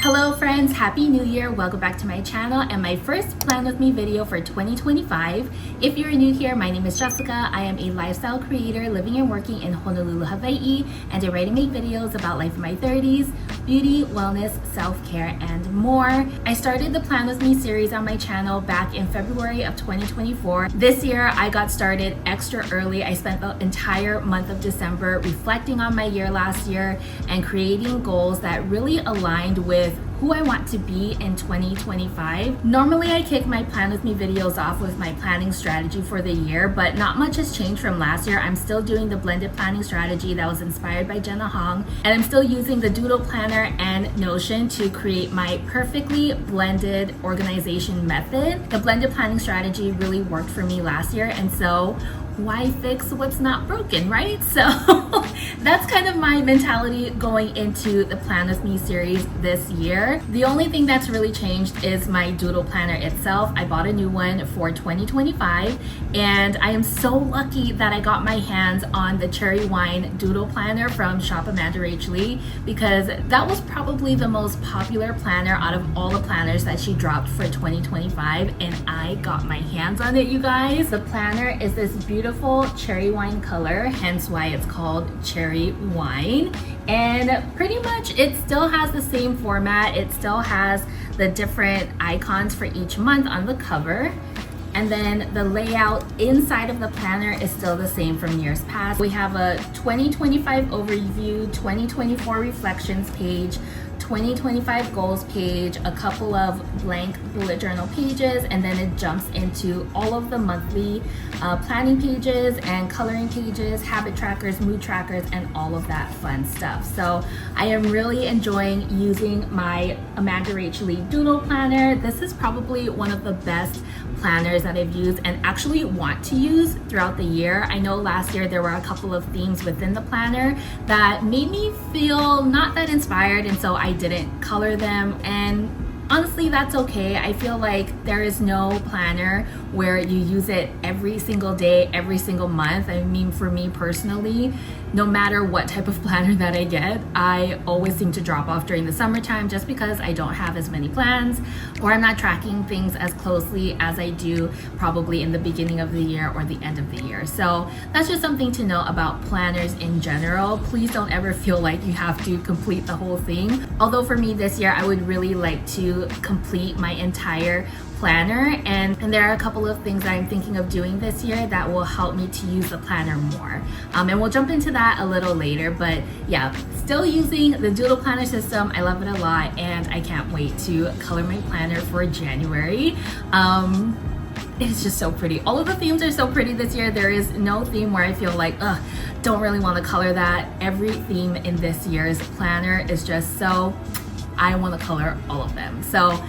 Hello friends, happy new year. Welcome back to my channel and my first plan with me video for 2025. If you're new here, my name is Jessica. I am a lifestyle creator living and working in Honolulu, Hawaii, and I write and make videos about life in my 30s, beauty, wellness, self-care, and more. I started the Plan With Me series on my channel back in February of 2024. This year, I got started extra early. I spent the entire month of December reflecting on my year last year and creating goals that really aligned with who I want to be in 2025. Normally, I kick my Plan With Me videos off with my planning strategy for the year, but not much has changed from last year. I'm still doing the blended planning strategy that was inspired by Jenna Hong, and I'm still using the Doodle Planner and Notion to create my perfectly blended organization method. The blended planning strategy really worked for me last year, and so why fix what's not broken, right? So that's kind of my mentality going into the Plan With Me series this year. The only thing that's really changed is my Doodle Planner itself. I bought a new one for 2025, and I am so lucky that I got my hands on the Cherry Wine Doodle Planner from Shop Amanda Rachel, because that was probably the most popular planner out of all the planners that she dropped for 2025, and I got my hands on it, you guys. The planner is this beautiful cherry wine color, hence why it's called Cherry Wine. And pretty much it still has the same format. It still has the different icons for each month on the cover. And then the layout inside of the planner is still the same from years past. We have a 2025 overview, 2024 reflections page, 2025 goals page, a couple of blank bullet journal pages, and then it jumps into all of the monthly planning pages and coloring pages, habit trackers, mood trackers, and all of that fun stuff. So I am really enjoying using my Amanda Rachel Doodle Planner. This is probably one of the best planners that I've used and actually want to use throughout the year. I know last year there were a couple of themes within the planner that made me feel not that inspired, and so I didn't color them, and honestly that's okay. I feel like there is no planner where you use it every single day, every single month. I mean, for me personally, no matter what type of planner that I get, I always seem to drop off during the summertime just because I don't have as many plans, or I'm not tracking things as closely as I do probably in the beginning of the year or the end of the year. So that's just something to know about planners in general. Please don't ever feel like you have to complete the whole thing. Although for me this year, I would really like to complete my entire planner, and there are a couple of things that I'm thinking of doing this year that will help me to use the planner more, and we'll jump into that a little later. But yeah, still using the Doodle Planner system. I love it a lot, and I can't wait to color my planner for January. It's just so pretty. All of the themes are so pretty this year. There is no theme where I feel like, don't really want to color that. Every theme in this year's planner is just so, I want to color all of them. So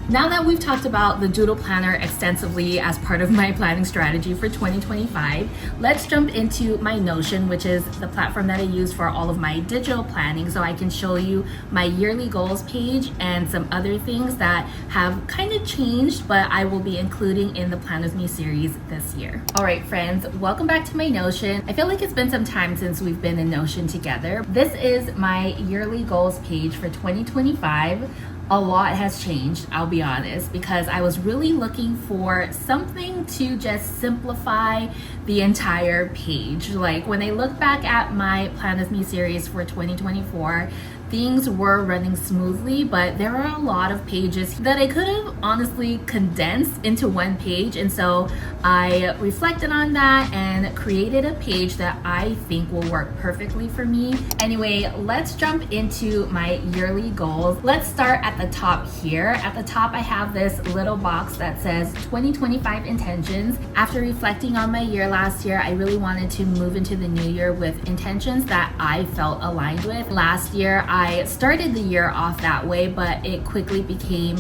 now that we've talked about the Doodle Planner extensively as part of my planning strategy for 2025, let's jump into my Notion, which is the platform that I use for all of my digital planning, so I can show you my yearly goals page and some other things that have kind of changed, but I will be including in the Plan With Me series this year. All right, friends, welcome back to my Notion. I feel like it's been some time since we've been in Notion together. This is my yearly goals page for 2025. A lot has changed, I'll be honest, because I was really looking for something to just simplify the entire page. Like when I look back at my Plan With Me series for 2024, things were running smoothly, but there are a lot of pages that I could have honestly condensed into one page. And so I reflected on that and created a page that I think will work perfectly for me. Anyway, let's jump into my yearly goals. Let's start at the top here. At the top, I have this little box that says 2025 intentions. After reflecting on my year last year, I really wanted to move into the new year with intentions that I felt aligned with. Last year, I started the year off that way, but it quickly became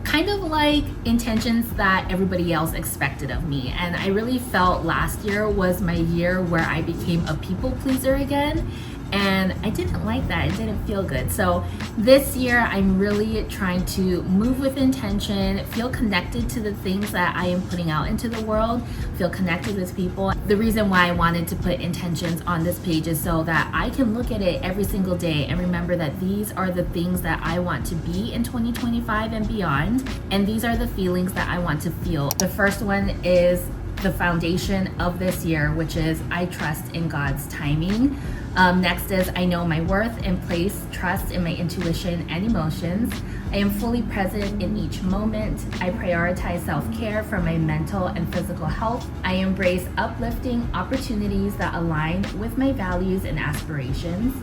kind of like intentions that everybody else expected of me. And I really felt last year was my year where I became a people pleaser again. And I didn't like that. It didn't feel good. So this year, I'm really trying to move with intention, feel connected to the things that I am putting out into the world, feel connected with people. The reason why I wanted to put intentions on this page is so that I can look at it every single day and remember that these are the things that I want to be in 2025 and beyond. And these are the feelings that I want to feel. The first one is the foundation of this year, which is I trust in God's timing. Next is I know my worth and place trust in my intuition and emotions. I am fully present in each moment. I prioritize self-care for my mental and physical health. I embrace uplifting opportunities that align with my values and aspirations.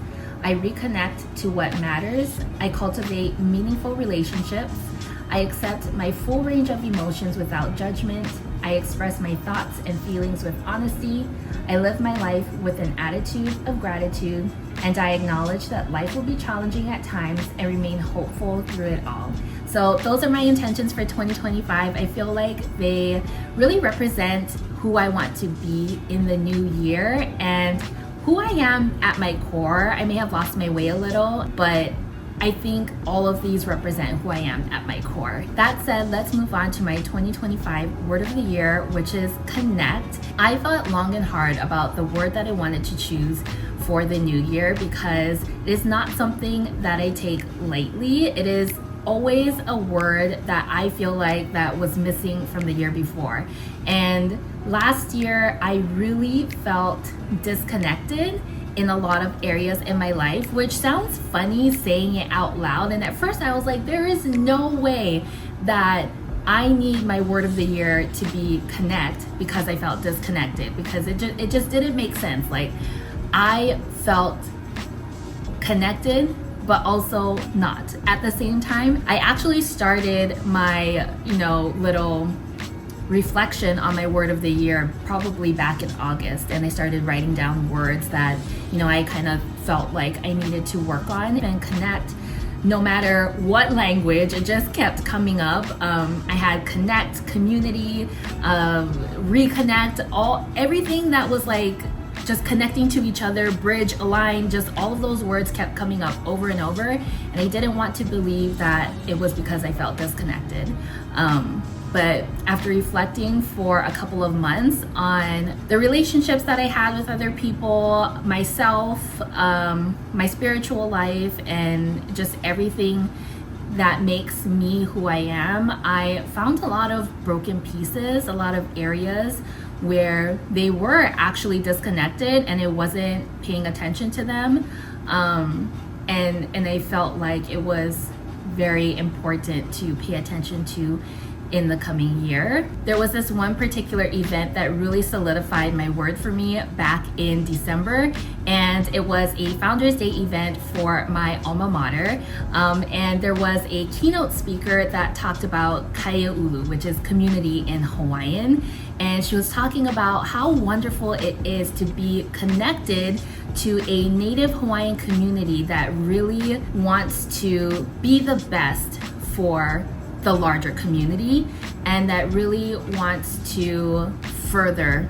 I reconnect to what matters. I cultivate meaningful relationships. I accept my full range of emotions without judgment. I express my thoughts and feelings with honesty. I live my life with an attitude of gratitude, and I acknowledge that life will be challenging at times and remain hopeful through it all. So those are my intentions for 2025. I feel like they really represent who I want to be in the new year and who I am at my core. I may have lost my way a little, but I think all of these represent who I am at my core. That said, let's move on to my 2025 word of the year, which is connect. I thought long and hard about the word that I wanted to choose for the new year because it is not something that I take lightly. It is always a word that I feel like that was missing from the year before. And last year, I really felt disconnected in a lot of areas in my life, which sounds funny saying it out loud. And at first I was like, there is no way that I need my word of the year to be connect because I felt disconnected, because it just didn't make sense. Like I felt connected, but also not. At the same time, I actually started my, little reflection on my word of the year probably back in August, and I started writing down words that I kind of felt like I needed to work on and connect. No matter what language, it just kept coming up. I had connect, community, reconnect, everything that was like just connecting to each other, bridge, align, just all of those words kept coming up over and over, and I didn't want to believe that it was because I felt disconnected. But after reflecting for a couple of months on the relationships that I had with other people, myself, my spiritual life, and just everything that makes me who I am, I found a lot of broken pieces, a lot of areas where they were actually disconnected and it wasn't paying attention to them. And I felt like it was very important to pay attention to in the coming year. There was this one particular event that really solidified my word for me back in December, and it was a Founders Day event for my alma mater, and there was a keynote speaker that talked about Kaia'ulu, which is community in Hawaiian, and she was talking about how wonderful it is to be connected to a Native Hawaiian community that really wants to be the best for the larger community and that really wants to further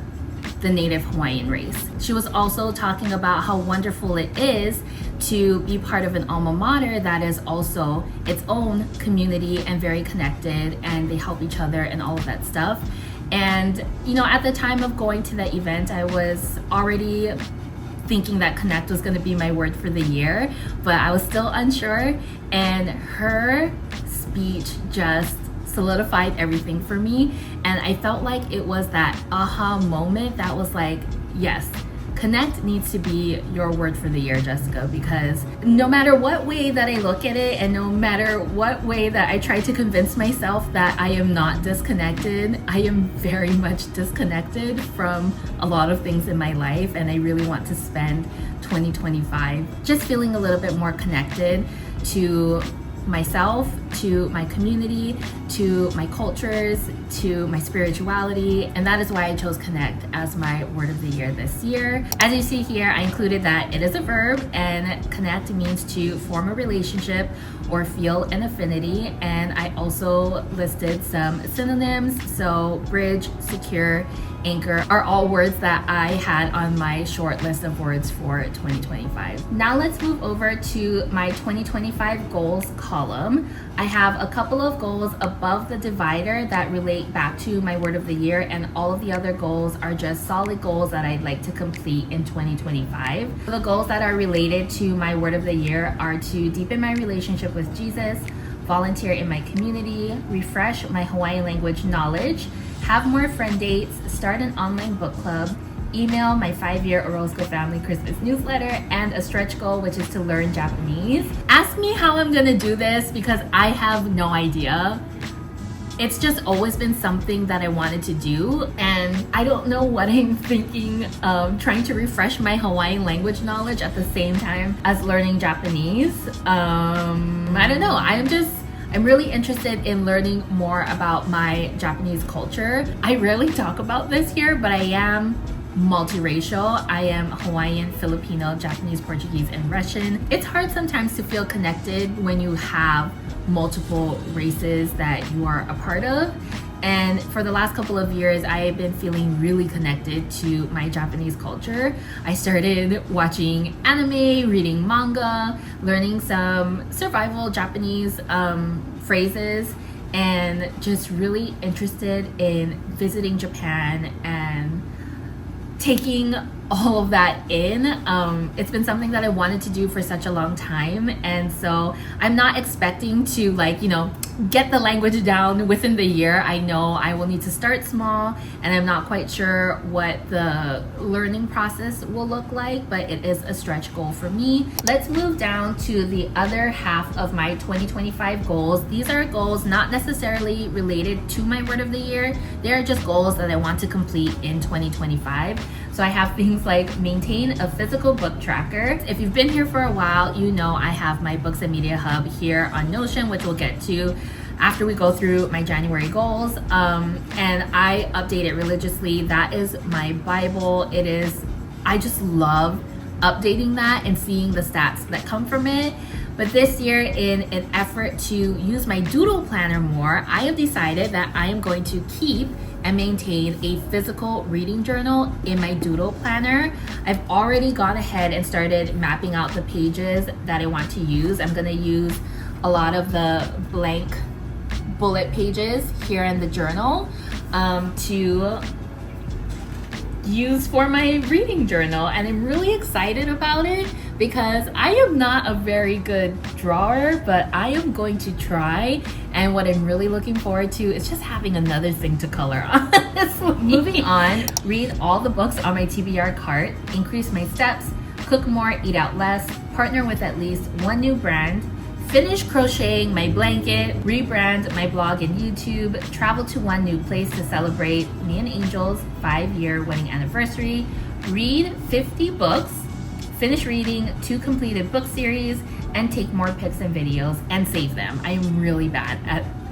the Native Hawaiian race. She was also talking about how wonderful it is to be part of an alma mater that is also its own community and very connected, and they help each other and all of that stuff. And at the time of going to that event, I was already thinking that connect was going to be my word for the year, but I was still unsure, and her speech just solidified everything for me, and I felt like it was that aha moment that was like, yes, connect needs to be your word for the year, Jessica, because no matter what way that I look at it and no matter what way that I try to convince myself that I am not disconnected, I am very much disconnected from a lot of things in my life, and I really want to spend 2025 just feeling a little bit more connected to myself, to my community, to my cultures, to my spirituality, and that is why I chose connect as my word of the year this year. As you see here, I included that it is a verb, and connect means to form a relationship or feel an affinity. And I also listed some synonyms. So bridge, secure, anchor are all words that I had on my short list of words for 2025. Now let's move over to my 2025 goals column. I have a couple of goals above the divider that relate back to my word of the year, and all of the other goals are just solid goals that I'd like to complete in 2025. The goals that are related to my word of the year are to deepen my relationship with Jesus, volunteer in my community, refresh my Hawaiian language knowledge, have more friend dates, start an online book club, email my 5-year Orozco family Christmas newsletter, and a stretch goal, which is to learn Japanese. Ask me how I'm gonna do this because I have no idea. It's just always been something that I wanted to do, and I don't know what I'm thinking of trying to refresh my Hawaiian language knowledge at the same time as learning Japanese. I don't know. I'm really interested in learning more about my Japanese culture. I rarely talk about this here, but I am multiracial. I am Hawaiian, Filipino, Japanese, Portuguese, and Russian. It's hard sometimes to feel connected when you have multiple races that you are a part of. And for the last couple of years, I have been feeling really connected to my Japanese culture. I started watching anime, reading manga, learning some survival Japanese phrases, and just really interested in visiting Japan and taking all of that in. It's been something that I wanted to do for such a long time, and so I'm not expecting to get the language down within the year. I know I will need to start small, and I'm not quite sure what the learning process will look like, but it is a stretch goal for me. Let's move down to the other half of my 2025 goals. These are goals not necessarily related to my word of the year. They are just goals that I want to complete in 2025. So I have things like maintain a physical book tracker. If you've been here for a while, you know I have my Books and Media Hub here on Notion, which we'll get to after we go through my January goals. And I update it religiously. That is my Bible. I just love updating that and seeing the stats that come from it. But this year, in an effort to use my Doodle Planner more, I have decided that I am going to keep and maintain a physical reading journal in my Doodle Planner. I've already gone ahead and started mapping out the pages that I want to use. I'm gonna use a lot of the blank bullet pages here in the journal to use for my reading journal, and I'm really excited about it because I am not a very good drawer, but I am going to try. And what I'm really looking forward to is just having another thing to color on. Moving on, read all the books on my TBR cart, increase my steps, cook more, eat out less, partner with at least one new brand, finish crocheting my blanket, rebrand my blog and YouTube, travel to one new place to celebrate me and Angel's 5-year wedding anniversary, read 50 books, finish reading 2 completed book series, and take more pics and videos and save them. I am really bad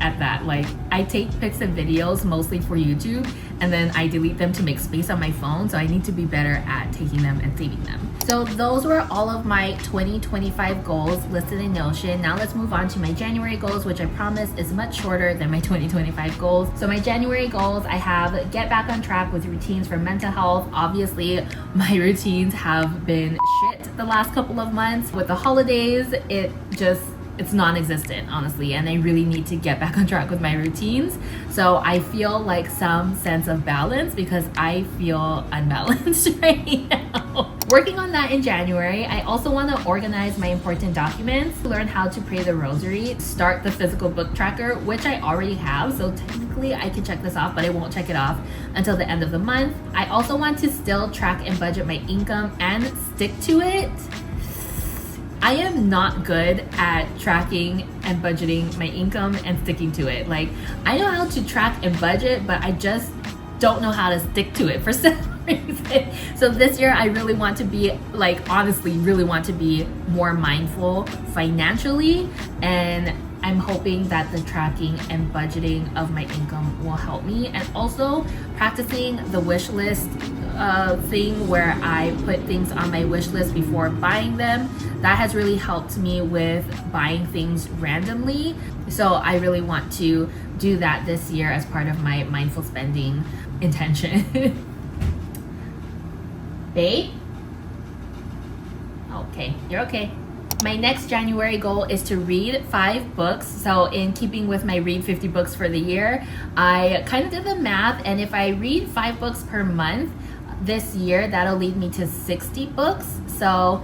at that. Like, I take pics and videos mostly for YouTube, and then I delete them to make space on my phone, so I need to be better at taking them and saving them. So those were all of my 2025 goals listed in Notion. Now let's move on to my January goals, which I promise is much shorter than my 2025 goals. So my January goals, I have get back on track with routines for mental health. Obviously, my routines have been shit the last couple of months. With the holidays, it's non-existent, honestly, and I really need to get back on track with my routines. So I feel like some sense of balance because I feel unbalanced right now. Working on that in January, I also want to organize my important documents, learn how to pray the rosary, start the physical book tracker, which I already have, so technically I can check this off, but I won't check it off until the end of the month. I also want to still track and budget my income and stick to it. I am not good at tracking and budgeting my income and sticking to it. Like, I know how to track and budget, but I just don't know how to stick to it for some reason. So this year I really want to be, honestly really want to be more mindful financially, and I'm hoping that the tracking and budgeting of my income will help me, and also practicing the wish list thing where I put things on my wish list before buying them. That has really helped me with buying things randomly. So I really want to do that this year as part of my mindful spending intention. Babe? Okay, you're okay. My next January goal is to read 5 books. So in keeping with my read 50 books for the year, I kind of did the math, and if I read 5 books per month this year, that'll lead me to 60 books. So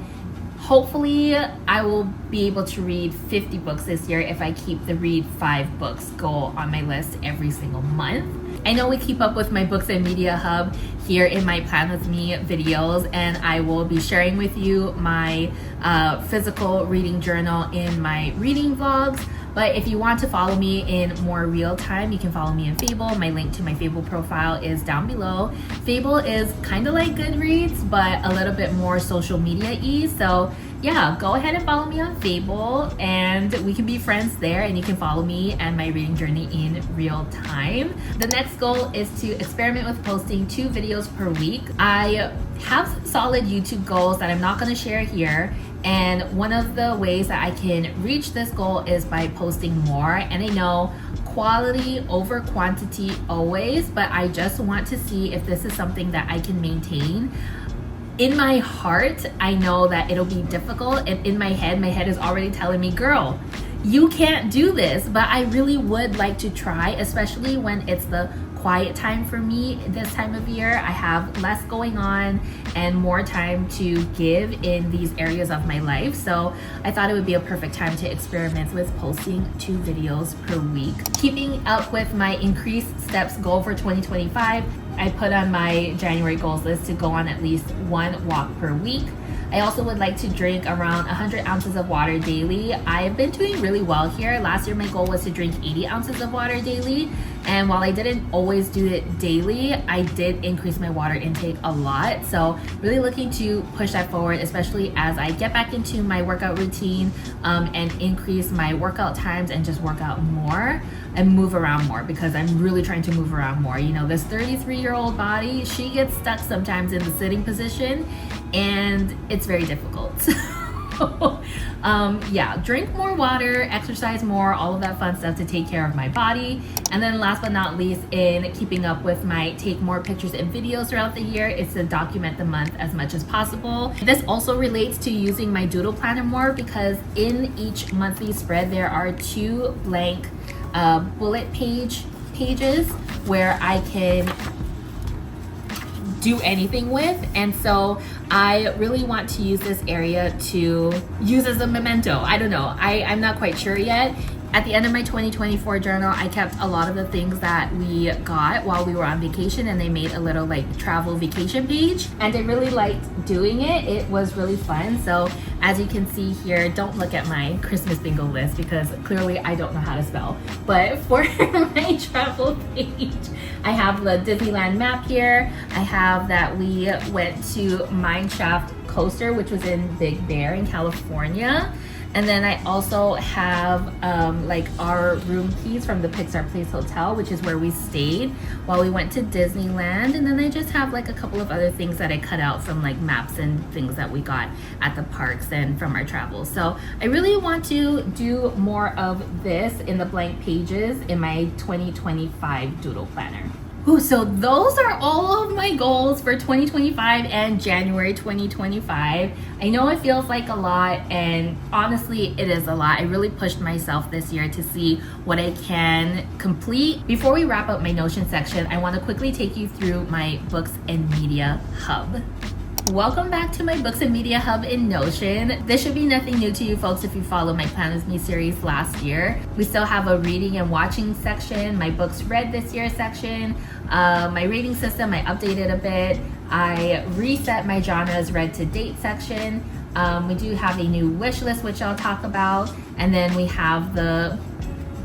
hopefully I will be able to read 50 books this year if I keep the read 5 books goal on my list every single month. I know we keep up with my Books and Media Hub here in my Plan With Me videos, and I will be sharing with you my physical reading journal in my reading vlogs. But if you want to follow me in more real time, you can follow me in Fable. My link to my Fable profile is down below. Fable is kind of like Goodreads, but a little bit more social media-y. So yeah, go ahead and follow me on Fable, and we can be friends there, and you can follow me and my reading journey in real time. The next goal is to experiment with posting 2 videos per week. I have solid YouTube goals that I'm not going to share here, and one of the ways that I can reach this goal is by posting more. And I know quality over quantity always, but I just want to see if this is something that I can maintain. In my heart, I know that it'll be difficult, and in my head is already telling me, girl, you can't do this. But I really would like to try, especially when it's the quiet time for me this time of year. I have less going on and more time to give in these areas of my life. So I thought it would be a perfect time to experiment with posting 2 videos per week. Keeping up with my increased steps goal for 2025, I put on my January goals list to go on at least 1 walk per week. I also would like to drink around 100 ounces of water daily. I've been doing really well here. Last year my goal was to drink 80 ounces of water daily, and while I didn't always do it daily, I did increase my water intake a lot. So really looking to push that forward, especially as I get back into my workout routine and increase my workout times and just work out more and move around more, because I'm really trying to move around more. You know, this 33-year-old body, she gets stuck sometimes in the sitting position, and it's very difficult. Yeah, drink more water, exercise more, all of that fun stuff to take care of my body. And then last but not least, in keeping up with my take more pictures and videos throughout the year, is to document the month as much as possible. This also relates to using my Doodle Planner more, because in each monthly spread there are 2 blank bullet pages where I can do anything with. And so I really want to use this area to use as a memento. I don't know, I'm not quite sure yet. At the end of my 2024 journal, I kept a lot of the things that we got while we were on vacation, and they made a little like travel vacation page, and I really liked doing it. It was really fun. So as you can see here, don't look at my Christmas bingo list because clearly I don't know how to spell. But for my travel page, I have the Disneyland map here. I have that we went to Mineshaft Coaster, which was in Big Bear in California. And then I also have like our room keys from the Pixar Place Hotel, which is where we stayed while we went to Disneyland. And then I just have like a couple of other things that I cut out from like maps and things that we got at the parks and from our travels. So I really want to do more of this in the blank pages in my 2025 Doodle Planner. Ooh, so those are all of my goals for 2025 and January 2025. I know it feels like a lot, and honestly, it is a lot. I really pushed myself this year to see what I can complete. Before we wrap up my Notion section, I want to quickly take you through my Books and Media Hub. Welcome back to my Books and Media Hub in Notion. This should be nothing new to you folks if you follow my Plan With Me series last year. We still have a reading and watching section, my books read this year section, my rating system I updated a bit. I reset my genres read to date section. We do have a new wish list, which I'll talk about. And then we have the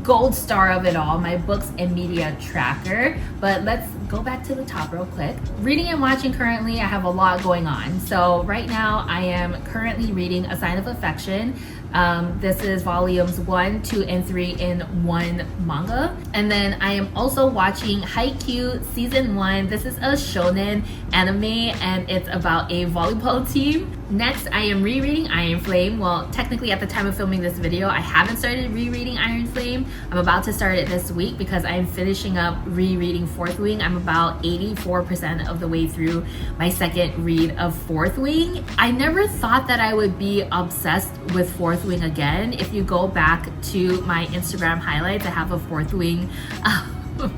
gold star of it all, my Books and Media Tracker. But let's go back to the top real quick. Reading and watching currently, I have a lot going on. So right now I am currently reading A Sign of Affection. This is volumes 1, 2, and 3 in one manga. And then I am also watching Haikyuu season 1. This is a shonen anime and it's about a volleyball team. Next, I am rereading Iron Flame. Well, technically at the time of filming this video, I haven't started rereading Iron Flame. I'm about to start it this week because I'm finishing up rereading Fourth Wing. I'm about 84% of the way through my second read of Fourth Wing. I never thought that I would be obsessed with Fourth Wing again. If you go back to my Instagram highlights, I have a Fourth Wing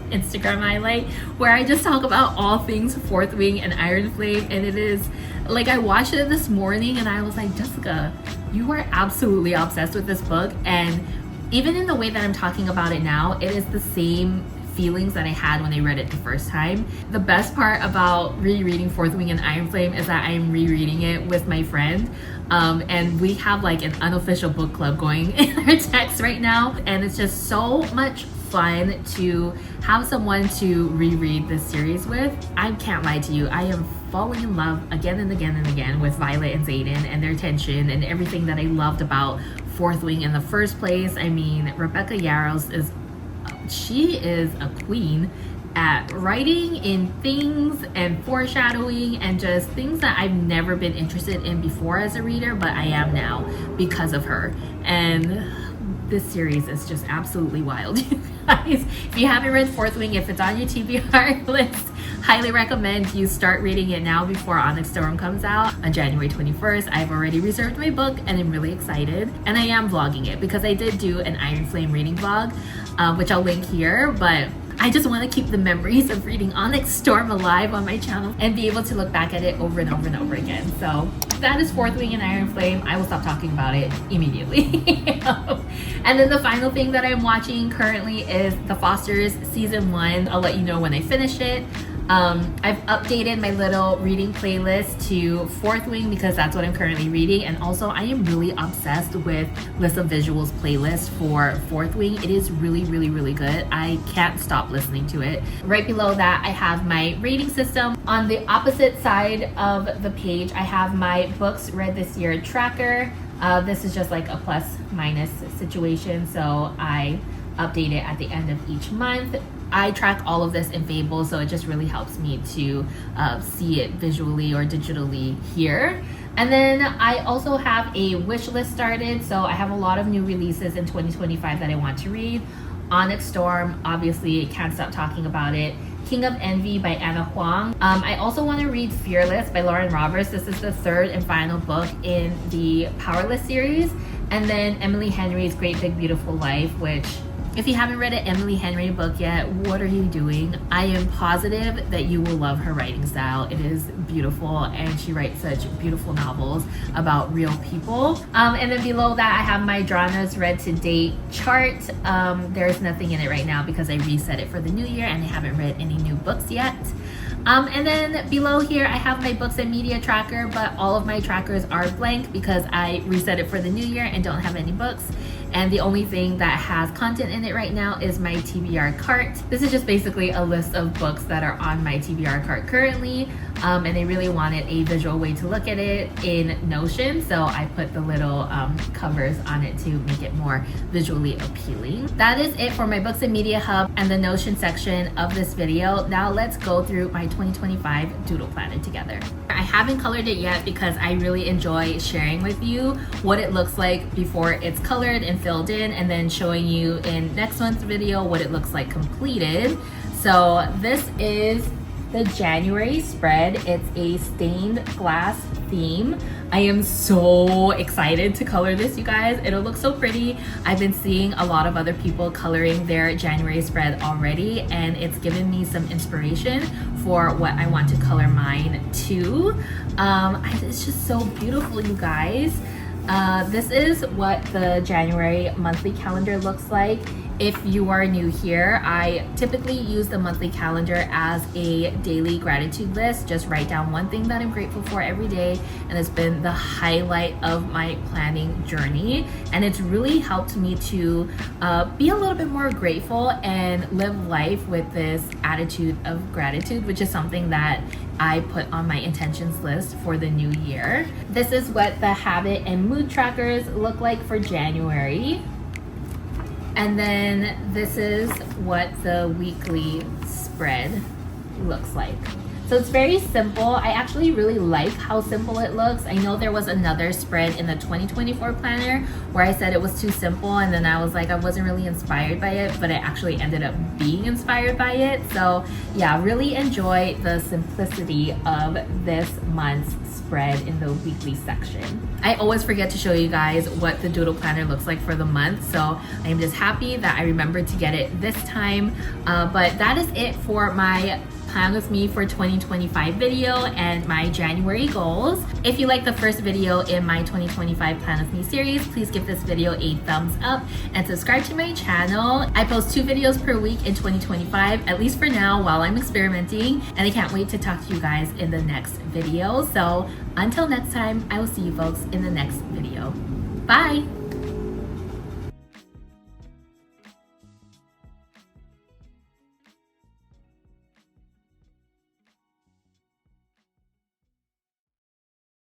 Instagram highlight where I just talk about all things Fourth Wing and Iron Flame, and it is like, I watched it this morning and I was like, Jessica, you are absolutely obsessed with this book. And even in the way that I'm talking about it now, it is the same feelings that I had when I read it the first time. The best part about rereading Fourth Wing and Iron Flame is that I'm rereading it with my friend. And we have like an unofficial book club going in our text right now. And it's just so much fun to have someone to reread this series with. I can't lie to you, I am falling in love again and again and again with Violet and Xaden and their tension and everything that I loved about Fourth Wing in the first place. I mean, Rebecca Yarros is a queen at writing in things and foreshadowing and just things that I've never been interested in before as a reader, but I am now because of her. And this series is just absolutely wild, you guys. If you haven't read Fourth Wing, if it's on your TBR list, highly recommend you start reading it now before Onyx Storm comes out on January 21st. I've already reserved my book and I'm really excited. And I am vlogging it because I did do an Iron Flame reading vlog, which I'll link here, but I just want to keep the memories of reading Onyx Storm alive on my channel and be able to look back at it over and over and over again. So that is Fourth Wing and Iron Flame. I will stop talking about it immediately. And then the final thing that I'm watching currently is The Fosters season 1. I'll let you know when I finish it. I've updated my little reading playlist to Fourth Wing because that's what I'm currently reading, and also I am really obsessed with List of Visuals playlist for Fourth Wing. It is really, really, really good. I can't stop listening to it. Right below that, I have my rating system. On the opposite side of the page, I have my books read this year tracker. This is just like a plus minus situation, so I update it at the end of each month. I track all of this in Fable, so it just really helps me to see it visually or digitally here. And then I also have a wish list started, so I have a lot of new releases in 2025 that I want to read. Onyx Storm, obviously, can't stop talking about it. King of Envy by Anna Huang. I also want to read Fearless by Lauren Roberts. This is the third and final book in the Powerless series. And then Emily Henry's Great Big Beautiful Life, which, if you haven't read an Emily Henry book yet, what are you doing? I am positive that you will love her writing style. It is beautiful, and she writes such beautiful novels about real people. And then below that, I have my Dranas read to date chart. There's nothing in it right now because I reset it for the new year and I haven't read any new books yet. And then below here, I have my books and media tracker, but all of my trackers are blank because I reset it for the new year and don't have any books. And the only thing that has content in it right now is my TBR cart. This is just basically a list of books that are on my TBR cart currently. And I really wanted a visual way to look at it in Notion, so I put the little covers on it to make it more visually appealing. That is it for my Books and Media Hub and the Notion section of this video. Now let's go through my 2025 Doodle Planner together. I haven't colored it yet because I really enjoy sharing with you what it looks like before it's colored and filled in, and then showing you in next month's video what it looks like completed. So this is the January spread. It's a stained glass theme. I am so excited to color this, you guys. It'll look so pretty. I've been seeing a lot of other people coloring their January spread already, and it's given me some inspiration for what I want to color mine to. It's just so beautiful, you guys. This is what the January monthly calendar looks like. If you are new here, I typically use the monthly calendar as a daily gratitude list. Just write down one thing that I'm grateful for every day, and it's been the highlight of my planning journey. And it's really helped me to be a little bit more grateful and live life with this attitude of gratitude, which is something that I put on my intentions list for the new year. This is what the habit and mood trackers look like for January. And then this is what the weekly spread looks like. So it's very simple. I actually really like how simple it looks. I know there was another spread in the 2024 planner where I said it was too simple, and then I was like, I wasn't really inspired by it, but I actually ended up being inspired by it. So yeah, really enjoy the simplicity of this month's spread in the weekly section. I always forget to show you guys what the Doodle Planner looks like for the month, so I'm just happy that I remembered to get it this time. But that is it for my Plan With Me for 2025 video and my January goals. If you like the first video in my 2025 Plan With Me series, please give this video a thumbs up and subscribe to my channel. I post 2 videos per week in 2025, at least for now while I'm experimenting, and I can't wait to talk to you guys in the next video. So until next time, I will see you folks in the next video. Bye!